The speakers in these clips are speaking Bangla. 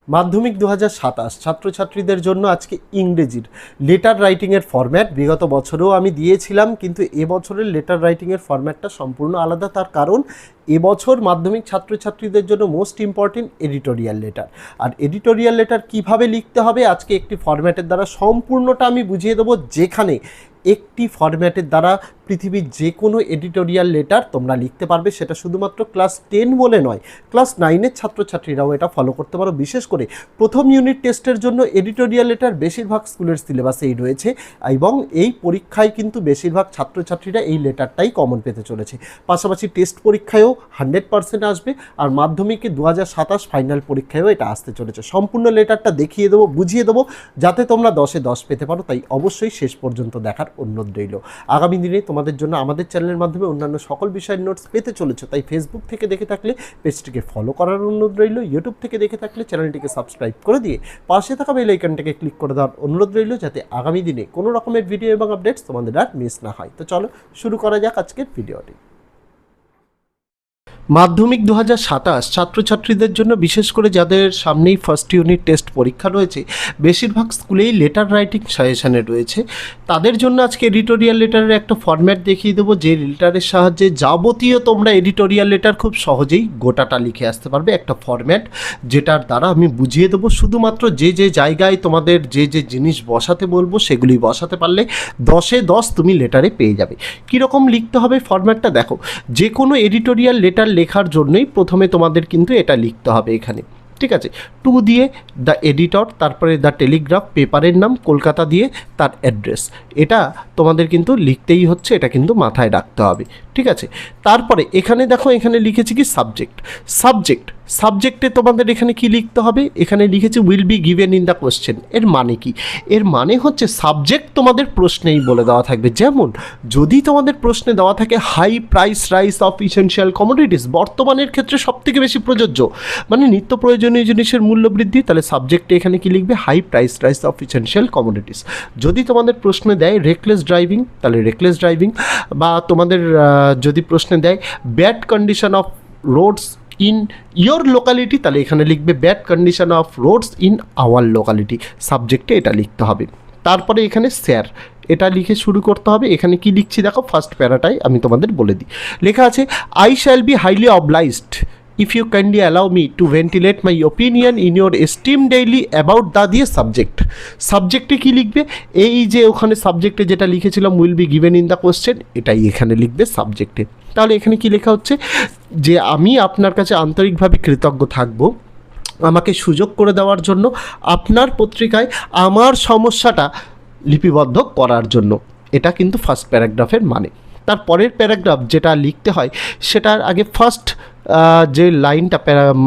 মাধ্যমিক 2027 ছাত্রছাত্রীদের জন্য আজকে ইংরেজির লেটার রাইটিংয়ের ফরম্যাট বিগত বছরেও আমি দিয়েছিলাম, কিন্তু এবছরের লেটার রাইটিংয়ের ফরম্যাটটা সম্পূর্ণ আলাদা। তার কারণ এবছর মাধ্যমিক ছাত্রছাত্রীদের জন্য মোস্ট ইম্পর্টেন্ট এডিটোরিয়াল লেটার। আর এডিটোরিয়াল লেটার কিভাবে লিখতে হবে আজকে একটি ফরম্যাটের দ্বারা সম্পূর্ণটা আমি বুঝিয়ে দেবো, যেখানে একটি ফরম্যাটের দ্বারা পৃথিবীর যে কোনো এডিটোরিয়াল লেটার তোমরা লিখতে পারবে। সেটা শুধুমাত্র ক্লাস 10 বলে নয়, ক্লাস 9-এর ছাত্রছাত্রীরাও এটা ফলো করতে পারো। বিশেষ করে প্রথম ইউনিট টেস্টের জন্য এডিটোরিয়াল লেটার বেশিরভাগ স্কুলের সিলেবাসেই রয়েছে, এবং এই পরীক্ষায় কিন্তু বেশিরভাগ ছাত্রছাত্রীরা এই লেটারটাই কমন পেতে চলেছে। পাশাপাশি টেস্ট পরীক্ষায়ও 100% আসবে, আর মাধ্যমিকে 2027 ফাইনাল পরীক্ষায়ও এটা আসতে চলেছে। সম্পূর্ণ লেটারটা দেখিয়ে দেবো, বুঝিয়ে দেবো, যাতে তোমরা 10-এ 10 পেতে পারো। তাই অবশ্যই শেষ পর্যন্ত দেখার অনুরোধ রইল। আগামী দিনে তোমাদের জন্য আমাদের চ্যানেলের মাধ্যমে অন্যান্য সকল বিষয়ের নোটস পেতে চলেছে, তাই ফেসবুক থেকে দেখে থাকলে পেজটিকে ফলো করার অনুরোধ রইল, ইউটিউব থেকে দেখে থাকলে চ্যানেলটিকে সাবস্ক্রাইব করে দিয়ে পাশে থাকা বেল আইকনটাকে ক্লিক করে দেওয়ার অনুরোধ রইল, যাতে আগামী দিনে কোনো রকমের ভিডিও এবং আপডেটস তোমাদের আর মিস না হয়। তো চলো শুরু করা যাক আজকের ভিডিওটি। মাধ্যমিক 2027 ছাত্রছাত্রীদের জন্য, বিশেষ করে যাদের সামনেই ফার্স্ট ইউনিট টেস্ট পরীক্ষা রয়েছে, বেশিরভাগ স্কুলেই লেটার রাইটিং সাজেশানে রয়েছে। তাদের জন্য আজকে এডিটোরিয়াল লেটারের একটা ফরম্যাট দেখিয়ে দেবো, যে লেটারের সাহায্যে যাবতীয় তোমরা এডিটোরিয়াল লেটার খুব সহজেই গোটাটা লিখে আসতে পারবে। একটা ফরম্যাট যেটার দ্বারা আমি বুঝিয়ে দেবো, শুধুমাত্র যে যে জায়গায় তোমাদের যে যে জিনিস বসাতে বলবো সেগুলি বসাতে পারলে 10-এ 10 তুমি লেটারে পেয়ে যাবে। কীরকম লিখতে হবে ফরম্যাটটা দেখো। যে কোনো এডিটোরিয়াল লেটার লেখার জন্যই প্রথমে তোমাদের কিন্তু এটা লিখতে হবে এখানে, ঠিক আছে। টু দিয়ে দ্য এডিটর, তারপরে দ্য টেলিগ্রাফ, পেপারের নাম কলকাতা দিয়ে তার অ্যাড্রেস, এটা তোমাদের কিন্তু লিখতেই হচ্ছে, এটা কিন্তু মাথায় রাখতে হবে, ঠিক আছে। তারপরে এখানে দেখো, এখানে লিখেছি কি সাবজেক্টে তোমাদের এখানে কি লিখতে হবে, এখানে লিখেছি will be given in the question. এর মানে কি? এর মানে হচ্ছে সাবজেক্ট তোমাদের প্রশ্নেই বলে দেওয়া থাকবে। যেমন যদি তোমাদের প্রশ্নে দেওয়া থাকে high price rise of essential commodities, বর্তমানের ক্ষেত্রে সবথেকে বেশি প্রযোজ্য, মানে নিত্য প্রয়োজনীয় জিনিসের মূল্য বৃদ্ধি, তাহলে সাবজেক্টে এখানে কি লিখবে? High price rise of essential commodities. যদি তোমাদের প্রশ্নে দেয় রেকলেস ড্রাইভিং, তাহলে রেকলেস ড্রাইভিং। বা তোমাদের যদি প্রশ্নে দেয় bad condition of roads in your locality, তাহলে এখানে লিখবে bad condition of roads in our locality. সাবজেক্টে এটা লিখতে হবে। তারপরে এখানে স্যার, এটা লিখে শুরু করতে হবে। এখানে কি লিখছি দেখো, ফার্স্ট প্যারাটাই আমি তোমাদের বলে দিই। লেখা আছে I shall be highly obliged if you kindly allow me to ventilate my opinion in your esteemed daily about the দিয়ে সাবজেক্টে কি লিখবে? এই যে ওখানে সাবজেক্টে যেটা লিখেছিলাম will be given in the question, এটাই এখানে লিখবে সাবজেক্টে। তাহলে এখানে কি লেখা হচ্ছে যে আমি আপনার কাছে আন্তরিকভাবে কৃতজ্ঞ থাকব আমাকে সুযোগ করে দেওয়ার জন্য, আপনার পত্রিকায় আমার সমস্যাটা লিপিবদ্ধ করার জন্য। এটা কিন্তু ফার্স্ট প্যারাগ্রাফের মানে। তার পরের প্যারাগ্রাফ যেটা লিখতে হয় সেটার আগে ফার্স্ট যে লাইনটা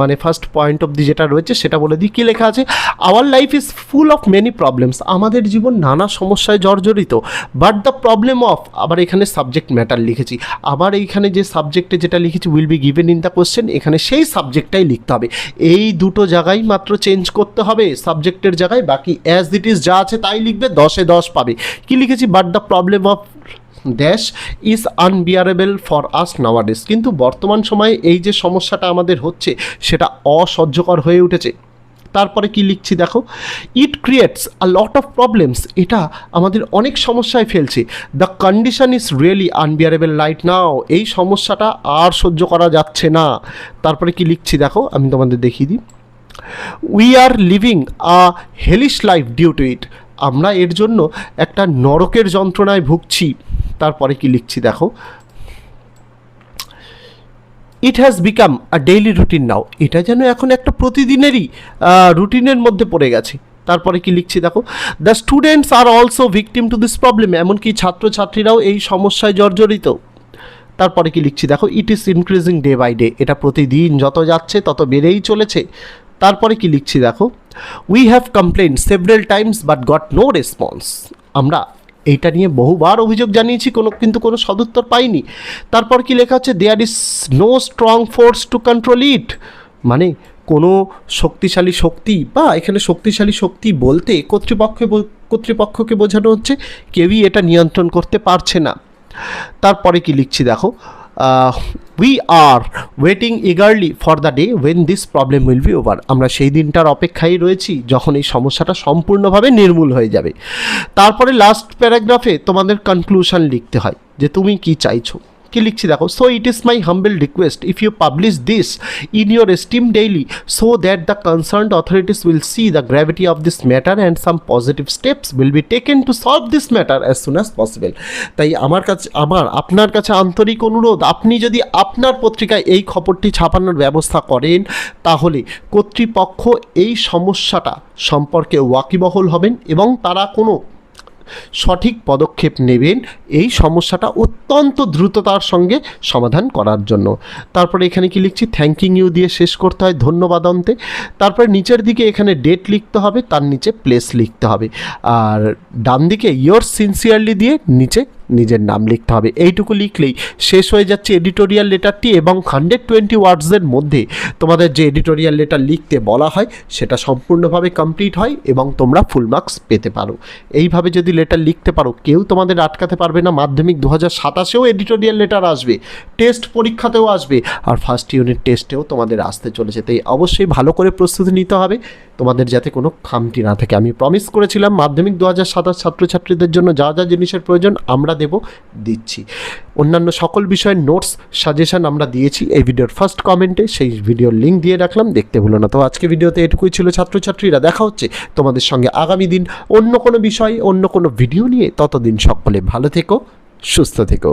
মানে ফার্স্ট পয়েন্ট অফ দি যেটা রয়েছে সেটা বলে দিই। কী লেখা আছে? Our life is full of many problems, আমাদের জীবন নানা সমস্যায় জর্জরিত। বাট দ্য প্রবলেম অফ, আবার এখানে সাবজেক্ট ম্যাটার লিখেছি। আবার এইখানে যে সাবজেক্টে যেটা লিখেছি will be given in the question, এখানে সেই সাবজেক্টটাই লিখতে হবে। এই দুটো জায়গায় মাত্র চেঞ্জ করতে হবে সাবজেক্টের জায়গায়, বাকি অ্যাজ ইট ইজ যা আছে তাই লিখবে, 10-এ 10 পাবে। কি লিখেছি? But the problem of dash is unbearable for us নাওয়াডেজ, কিন্তু বর্তমান সময়ে এই যে সমস্যাটা আমাদের হচ্ছে সেটা অসহ্যকর হয়ে উঠেছে। তারপরে কি লিখছি দেখো, it creates a lot of problems, এটা আমাদের অনেক সমস্যায় ফেলছে। The condition is really unbearable right now, এই সমস্যাটা আর সহ্য করা যাচ্ছে না। তারপরে কি লিখছি দেখো, আমি তোমাদের দেখিয়ে দিই। We are living a hellish life due to it, আমরা এর জন্য একটা নরকের যন্ত্রণায় ভুগছি। তারপরে কি লিখছি দেখো, it has become a daily routine now, এটা যেন এখন একটা প্রতিদিনেরই রুটিনের মধ্যে পড়ে গেছে। তারপরে কি লিখছি দেখো, the students are also victim to this problem, এমনকি ছাত্রছাত্রীরাও এই সমস্যায় জর্জরিত। তারপরে কি লিখছি দেখো, it is increasing day by day, এটা প্রতিদিন যত যাচ্ছে তত বেড়েই চলেছে। তারপরে কি লিখছি দেখো, we have complain several times but got no response, আমরা এইটা নিয়ে বহুবার অভিযোগ জানিয়েছি, কিন্তু কোনো সদুত্তর পাইনি। তারপর কি লেখা আছে, there is no strong force to control it, মানে কোনো শক্তিশালী শক্তি, বা এখানে শক্তিশালী শক্তি বলতে কর্তৃপক্ষকে বোঝানো হচ্ছে, কেউই এটা নিয়ন্ত্রণ করতে পারছে না। তারপরে কি লিখছি দেখো, we are waiting eagerly for the day when this problem will be over. আমরা সেই দিনটার অপেক্ষায় রয়েছি যখন এই সমস্যাটা সম্পূর্ণভাবে নির্মূল হয়ে যাবে। তারপরে লাস্ট প্যারাগ্রাফে তোমাদের কনক্লুশন লিখতে হয় যে তুমি কি চাইছো। কি লিখছি দেখো, so it is my humble request if you publish this in your esteemed daily so that the concerned authorities will see the gravity of this matter and some positive steps will be taken to solve this matter as soon as possible. তাই আপনার কাছে আন্তরিক অনুরোধ, আপনি যদি আপনার পত্রিকায় এই খবরটি ছাপানোর ব্যবস্থা করেন তাহলে কর্তৃপক্ষ এই সমস্যাটা সম্পর্কে ওয়াকিবহল হবেন এবং তারা কোনো সঠিক পদক্ষেপ নেবেন এই সমস্যাটা অত্যন্ত দ্রুততার সঙ্গে সমাধান করার জন্য। তারপরে এখানে কি লিখছি, থ্যাঙ্কিং ইউ দিয়ে শেষ করতে হয় ধন্যবাদ অন্তে। তারপরে নিচের দিকে এখানে ডেট লিখতে হবে, তার নিচে প্লেস লিখতে হবে, আর ডান দিকে ইয়োর সিনসিয়ারলি দিয়ে নিচে নিজের নাম লিখতে হবে। এইটুকু লিখলেই শেষ হয়ে যাচ্ছে এডিটোরিয়াল লেটারটি এবং 120 ওয়ার্ডসের মধ্যে তোমাদের যে এডিটোরিয়াল লেটার লিখতে বলা হয় সেটা সম্পূর্ণভাবে কমপ্লিট হয় এবং তোমরা ফুল মার্কস পেতে পারো। এইভাবে যদি লেটার লিখতে পারো কেউ তোমাদের আটকাতে পারবে না। মাধ্যমিক 2027-এও এডিটোরিয়াল লেটার আসবে, টেস্ট পরীক্ষাতেও আসবে, আর ফার্স্ট ইউনিট টেস্টেও তোমাদের আসতে চলেছে। তাই অবশ্যই ভালো করে প্রস্তুতি নিতে হবে তোমাদের যাতে কোনো খামতি না থাকে। আমি প্রমিস করেছিলাম মাধ্যমিক 2027 ছাত্রছাত্রীদের জন্য যা যা জিনিসের প্রয়োজন আমরা দিচ্ছি। অন্যান্য সকল বিষয়ের নোটস সাজেশন আমরা দিয়েছি এই ভিডিওর ফার্স্ট কমেন্টে, সেই ভিডিওর লিঙ্ক দিয়ে রাখলাম, দেখতে ভুলো না। তো আজকে ভিডিওতে এটুকুই ছিল ছাত্রছাত্রীরা, দেখা হচ্ছে তোমাদের সঙ্গে আগামী দিন অন্য কোনো বিষয়ে অন্য কোনো ভিডিও নিয়ে। ততদিন সকলে ভালো থেকো, সুস্থ থেকো।